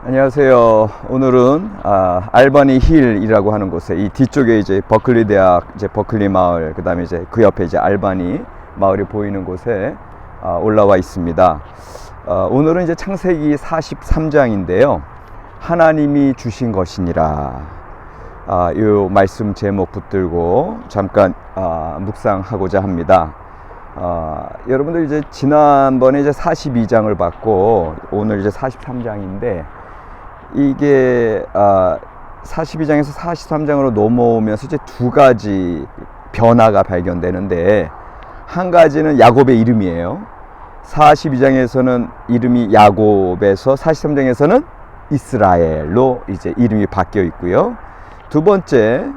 안녕하세요. 오늘은 알바니 힐이라고 하는 곳에 이 뒤쪽에 이제 버클리 대학, 이제 버클리 마을, 그 다음에 이제 그 옆에 이제 알바니 마을이 보이는 곳에 올라와 있습니다. 오늘은 이제 창세기 43장인데요. 하나님이 주신 것이니라. 이 말씀 제목 붙들고 잠깐 묵상하고자 합니다. 여러분들 이제 지난번에 이제 42장을 받고 오늘 이제 43장인데 이게 42장에서 43장으로 넘어오면서 이제 두 가지 변화가 발견되는데, 한 가지는 야곱의 이름이에요. 42장에서는 이름이 야곱에서 43장에서는 이스라엘로 이제 이름이 바뀌어 있고요. 두 번째,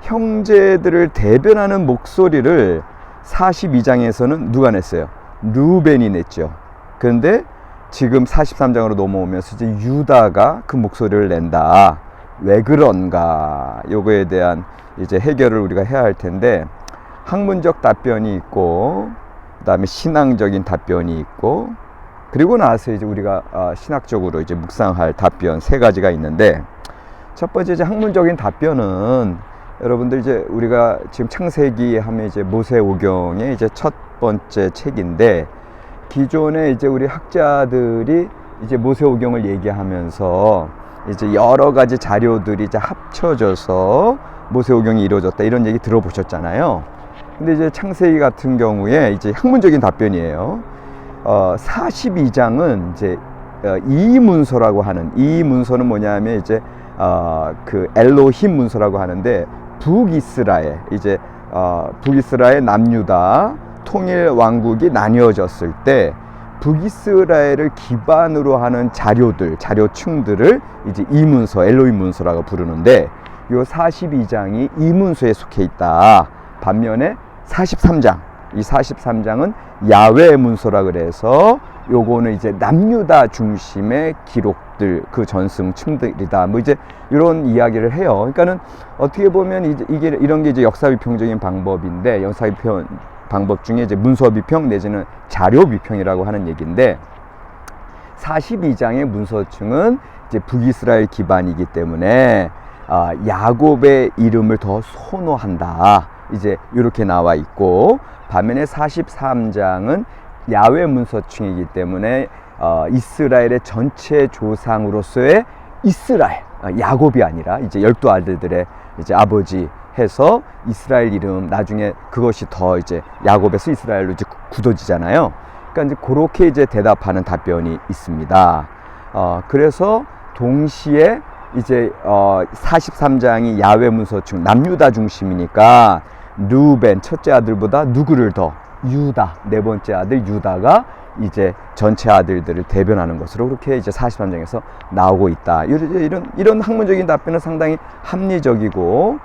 형제들을 대변하는 목소리를 42장에서는 누가 냈어요? 르우벤이 냈죠. 그런데 지금 43장으로 넘어오면서 이제 유다가 그 목소리를 낸다. 왜 그런가? 요거에 대한 이제 해결을 우리가 해야 할 텐데, 학문적 답변이 있고, 그 다음에 신앙적인 답변이 있고, 그리고 나서 이제 우리가 신학적으로 이제 묵상할 답변 세 가지가 있는데, 첫 번째 이제 학문적인 답변은 여러분들 이제 우리가 지금 창세기 하면 이제 모세오경의 이제 첫 번째 책인데, 기존에 이제 우리 학자들이 이제 모세오경을 얘기하면서 이제 여러 가지 자료들이 이제 합쳐져서 모세오경이 이루어졌다, 이런 얘기 들어보셨잖아요. 근데 이제 창세기 같은 경우에 이제 학문적인 답변이에요. 42장은 이제 이문서라고 하는, 이 문서는 뭐냐면 이제 그 엘로힘 문서라고 하는데, 북이스라엘, 이제 북이스라엘 남유다 통일 왕국이 나뉘어졌을 때 북이스라엘을 기반으로 하는 자료들, 자료층들을 이제 이문서, 엘로힘 문서라고 부르는데, 요 42장이 이 문서에 속해 있다. 반면에 43장, 이 43장은 야훼 문서라 그래서 요거는 이제 남유다 중심의 기록들, 그 전승층들이다. 뭐 이제 이런 이야기를 해요. 그러니까는 어떻게 보면 이게 이런 게 이제 역사비평적인 방법인데, 역사비평 방법 중에 이제 문서비평 내지는 자료비평이라고 하는 얘기인데, 42장의 문서층은 이제 북이스라엘 기반이기 때문에 야곱의 이름을 더 선호한다. 이제 이렇게 나와 있고, 반면에 43장은 야훼 문서층이기 때문에 이스라엘의 전체 조상으로서의 이스라엘, 야곱이 아니라 이제 12아들들의 이제 아버지 해서 이스라엘 이름, 나중에 그것이 더 이제 야곱에서 이스라엘로 이제 굳어지잖아요. 그러니까 이제 그렇게 이제 대답하는 답변이 있습니다. 그래서 동시에 이제 43장이 야훼 문서층, 남유다 중심이니까 르우벤 첫째 아들보다 누구를 더? 유다, 네 번째 아들 유다가 이제 전체 아들들을 대변하는 것으로 그렇게 이제 43장에서 나오고 있다. 이런 학문적인 답변은 상당히 합리적이고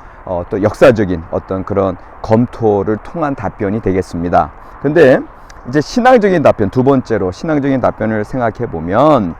또 역사적인 어떤 그런 검토를 통한 답변이 되겠습니다. 근데 이제 신앙적인 답변, 두 번째로 신앙적인 답변을 생각해 보면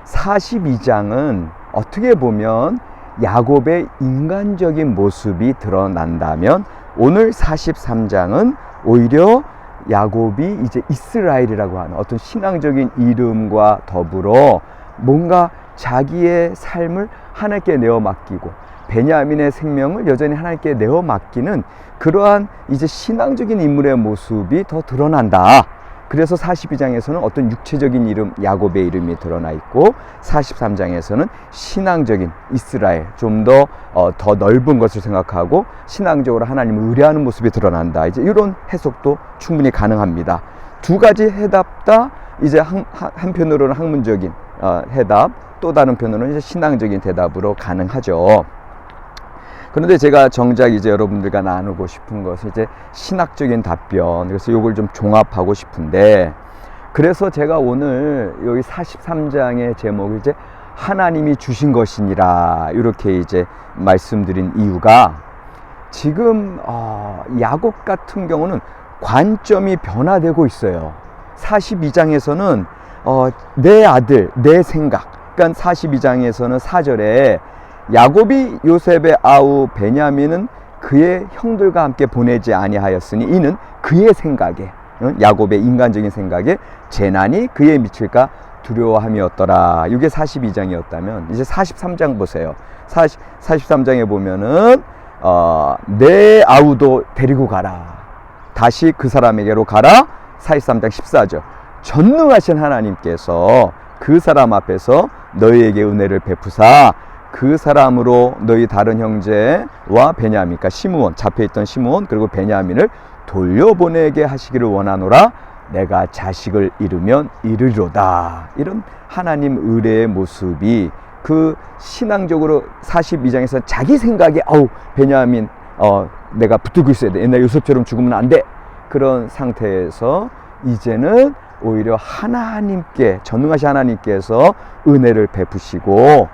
42장은 어떻게 보면 야곱의 인간적인 모습이 드러난다면, 오늘 43장은 오히려 야곱이 이제 이스라엘이라고 하는 어떤 신앙적인 이름과 더불어 뭔가 자기의 삶을 하나님께 내어 맡기고 베냐민의 생명을 여전히 하나님께 내어 맡기는 그러한 이제 신앙적인 인물의 모습이 더 드러난다. 그래서 42장에서는 어떤 육체적인 이름, 야곱의 이름이 드러나 있고, 43장에서는 신앙적인 이스라엘, 좀 더 넓은 것을 생각하고 신앙적으로 하나님을 의뢰하는 모습이 드러난다. 이제 이런 해석도 충분히 가능합니다. 두 가지 해답 다 이제 한편으로는 학문적인 해답, 또 다른 편으로는 이제 신앙적인 대답으로 가능하죠. 그런데 제가 정작 이제 여러분들과 나누고 싶은 것은 이제 신학적인 답변, 그래서 이걸 좀 종합하고 싶은데, 그래서 제가 오늘 여기 43장의 제목을 이제 하나님이 주신 것이니라 이렇게 이제 말씀드린 이유가, 지금 야곱 같은 경우는 관점이 변화되고 있어요. 42장에서는 내 아들, 내 생각, 그러니까 42장에서는 4절에 야곱이 요셉의 아우 베냐민은 그의 형들과 함께 보내지 아니하였으니 이는 그의 생각에, 야곱의 인간적인 생각에 재난이 그에 미칠까 두려워함이었더라. 이게 42장이었다면 이제 43장 보세요. 43장에 보면은 내 아우도 데리고 가라. 다시 그 사람에게로 가라. 43장 14절. 전능하신 하나님께서 그 사람 앞에서 너희에게 은혜를 베푸사 그 사람으로 너희 다른 형제와 베냐민, 그러니까 시므온, 잡혀있던 시므온 그리고 베냐민을 돌려보내게 하시기를 원하노라. 내가 자식을 잃으면 이르리로다. 이런 하나님 의뢰의 모습이 그 신앙적으로 42장에서 자기 생각에 베냐민 내가 붙들고 있어야 돼. 옛날 요셉처럼 죽으면 안 돼. 그런 상태에서 이제는 오히려 하나님께, 전능하신 하나님께서 은혜를 베푸시고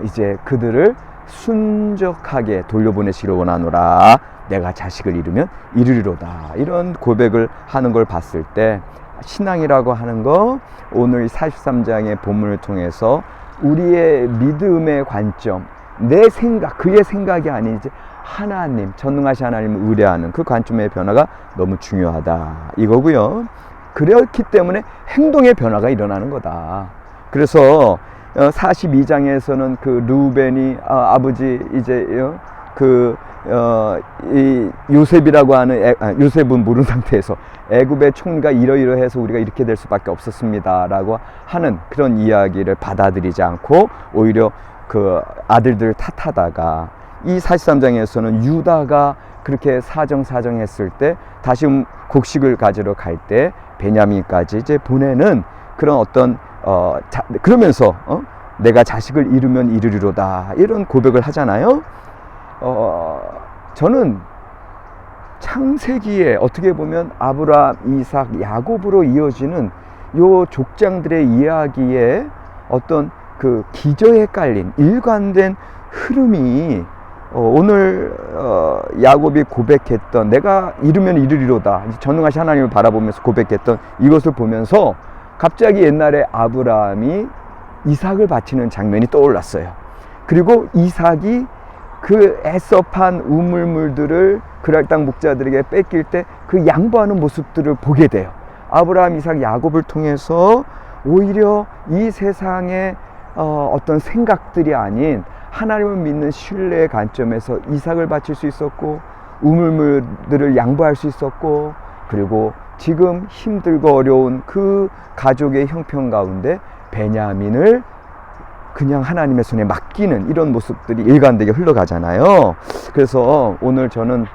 이제 그들을 순적하게 돌려보내시기를 원하노라. 내가 자식을 잃으면 이르리로다. 이런 고백을 하는 걸 봤을 때 신앙이라고 하는 거, 오늘 43장의 본문을 통해서 우리의 믿음의 관점, 내 생각, 그의 생각이 아니지 하나님, 전능하신 하나님을 의뢰하는 그 관점의 변화가 너무 중요하다 이거고요. 그렇기 때문에 행동의 변화가 일어나는 거다. 그래서 42장에서는 그 루벤이 아버지 이제 이 요셉이라고 하는 요셉은 모르는 상태에서 애굽의 총리가 이러이러해서 우리가 이렇게 될 수밖에 없었습니다 라고 하는 그런 이야기를 받아들이지 않고 오히려 그 아들들을 탓하다가, 이 43장에서는 유다가 그렇게 사정했을 때 다시 곡식을 가지러 갈 때 베냐민까지 이제 보내는 그런 어떤 그러면서 내가 자식을 잃으면 이르리로다 이런 고백을 하잖아요. 저는 창세기에 어떻게 보면 아브라함, 이삭, 야곱으로 이어지는 요 족장들의 이야기에 어떤 그 기저에 깔린 일관된 흐름이 오늘 야곱이 고백했던 내가 잃으면 이르리로다, 전능하신 하나님을 바라보면서 고백했던 이것을 보면서 갑자기 옛날에 아브라함이 이삭을 바치는 장면이 떠올랐어요. 그리고 이삭이 그 애써판 우물물들을 그랄 땅 목자들에게 뺏길 때 그 양보하는 모습들을 보게 돼요. 아브라함, 이삭, 야곱을 통해서 오히려 이 세상의 어떤 생각들이 아닌 하나님을 믿는 신뢰의 관점에서 이삭을 바칠 수 있었고, 우물물들을 양보할 수 있었고, 그리고 지금 힘들고 어려운 그 가족의 형편 가운데 베냐민을 그냥 하나님의 손에 맡기는 이런 모습들이 일관되게 흘러가잖아요. 그래서 오늘 저는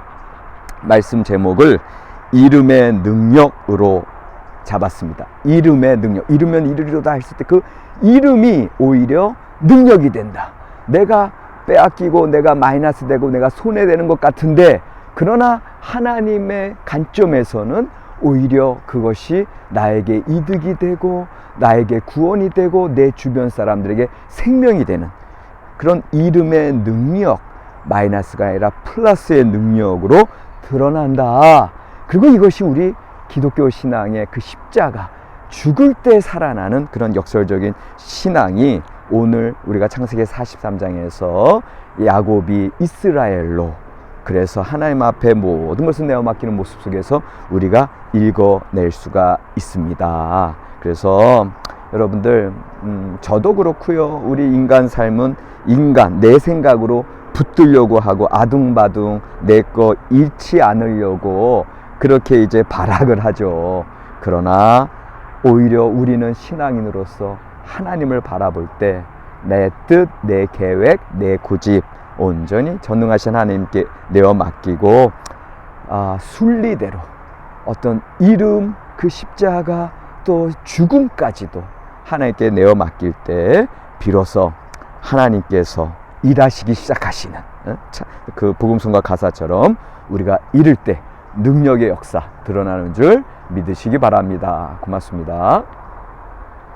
말씀 제목을 이름의 능력으로 잡았습니다. 이름의 능력. 이르면 이르리로다 했을 때 그 이름이 오히려 능력이 된다. 내가 빼앗기고 내가 마이너스 되고 내가 손해되는 것 같은데, 그러나 하나님의 관점에서는 오히려 그것이 나에게 이득이 되고 나에게 구원이 되고 내 주변 사람들에게 생명이 되는 그런 이름의 능력, 마이너스가 아니라 플러스의 능력으로 드러난다. 그리고 이것이 우리 기독교 신앙의 그 십자가, 죽을 때 살아나는 그런 역설적인 신앙이 오늘 우리가 창세기 43장에서 야곱이 이스라엘로, 그래서 하나님 앞에 모든 것을 내어 맡기는 모습 속에서 우리가 읽어낼 수가 있습니다. 그래서 여러분들, 저도 그렇고요. 우리 인간 삶은 내 생각으로 붙들려고 하고 아둥바둥 내 거 잃지 않으려고 그렇게 이제 발악을 하죠. 그러나 오히려 우리는 신앙인으로서 하나님을 바라볼 때 내 뜻, 내 계획, 내 고집 온전히 전능하신 하나님께 내어 맡기고 순리대로 어떤 이름, 그 십자가, 또 죽음까지도 하나님께 내어 맡길 때 비로소 하나님께서 일하시기 시작하시는 그 복음성과 가사처럼 우리가 이를 때 능력의 역사 드러나는 줄 믿으시기 바랍니다. 고맙습니다.